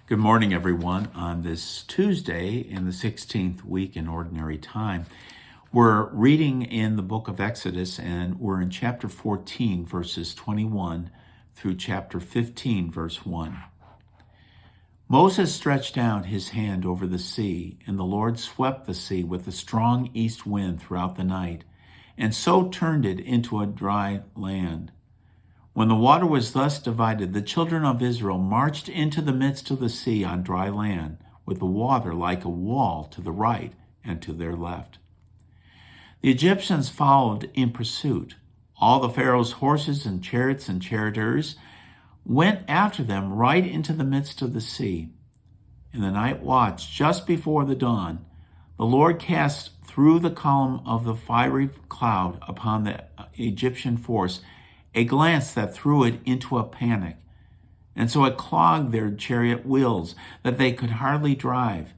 Good morning, everyone. On this Tuesday in the 16th week in Ordinary Time, we're reading in the book of Exodus, and we're in chapter 14, verses 21 through chapter 15, verse 1. Moses stretched out his hand over the sea, and the Lord swept the sea with a strong east wind throughout the night, and so turned it into a dry land. When the water was thus divided, the children of Israel marched into the midst of the sea on dry land, with the water like a wall to the right and to their left. The Egyptians followed in pursuit. All the Pharaoh's horses and chariots and charioteers went after them right into the midst of the sea. In the night watch, just before the dawn, the Lord cast through the column of the fiery cloud upon the Egyptian force a glance that threw it into a panic, and so it clogged their chariot wheels that they could hardly drive.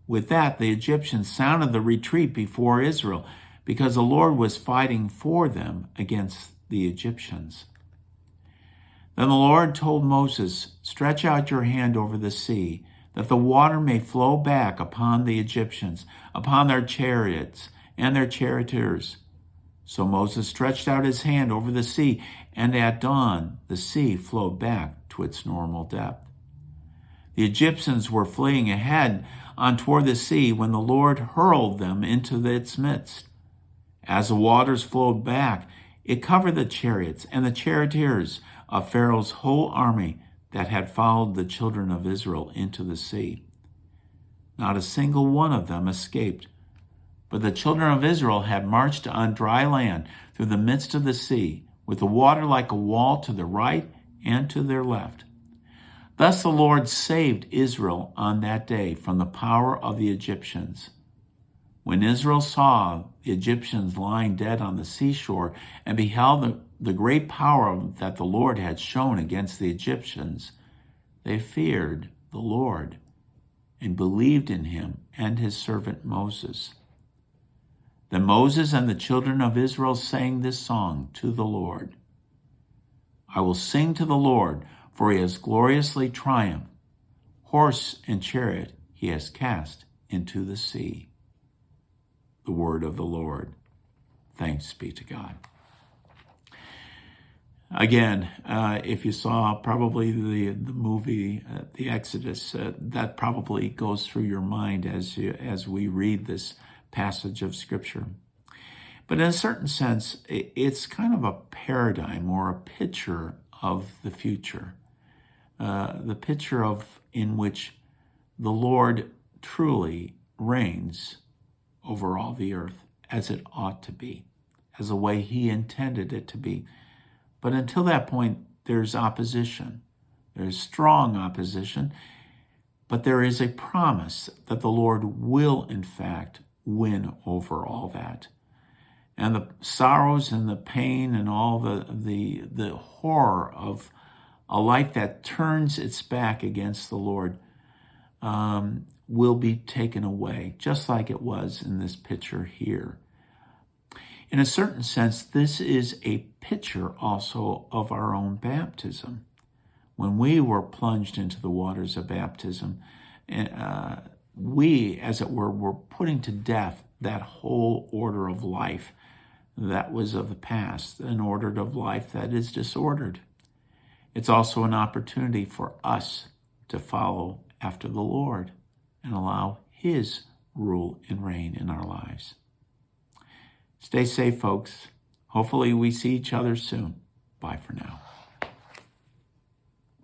With that, the Egyptians sounded the retreat before Israel, because the Lord was fighting for them against the Egyptians. Then the Lord told Moses, "Stretch out your hand over the sea, that the water may flow back upon the Egyptians, upon their chariots and their charioteers." So Moses stretched out his hand over the sea, and at dawn the sea flowed back to its normal depth. The Egyptians were fleeing ahead on toward the sea when the Lord hurled them into its midst. As the waters flowed back, it covered the chariots and the charioteers of Pharaoh's whole army that had followed the children of Israel into the sea. Not a single one of them escaped. But the children of Israel had marched on dry land through the midst of the sea, with the water like a wall to the right and to their left. Thus the Lord saved Israel on that day from the power of the Egyptians. When Israel saw the Egyptians lying dead on the seashore and beheld the great power that the Lord had shown against the Egyptians, they feared the Lord and believed in him and his servant Moses. Then Moses and the children of Israel sang this song to the Lord. "I will sing to the Lord, for he has gloriously triumphed. Horse and chariot he has cast into the sea." The word of the Lord. Thanks be to God. Again, if you saw probably the movie, The Exodus, that probably goes through your mind as we read this passage of Scripture. But in a certain sense, it's kind of a paradigm or a picture of the future, the picture in which the Lord truly reigns over all the earth as it ought to be, as the way he intended it to be. But until that point, there's opposition. There's strong opposition, but there is a promise that the Lord will, in fact, win over all that. And the sorrows and the pain and all the horror of a life that turns its back against the Lord will be taken away, just like it was in this picture here. In a certain sense, this is a picture also of our own baptism. When we were plunged into the waters of baptism, we, as it were putting to death that whole order of life that was of the past, an order of life that is disordered. It's also an opportunity for us to follow after the Lord and allow his rule and reign in our lives. Stay safe, folks. Hopefully we see each other soon. Bye for now.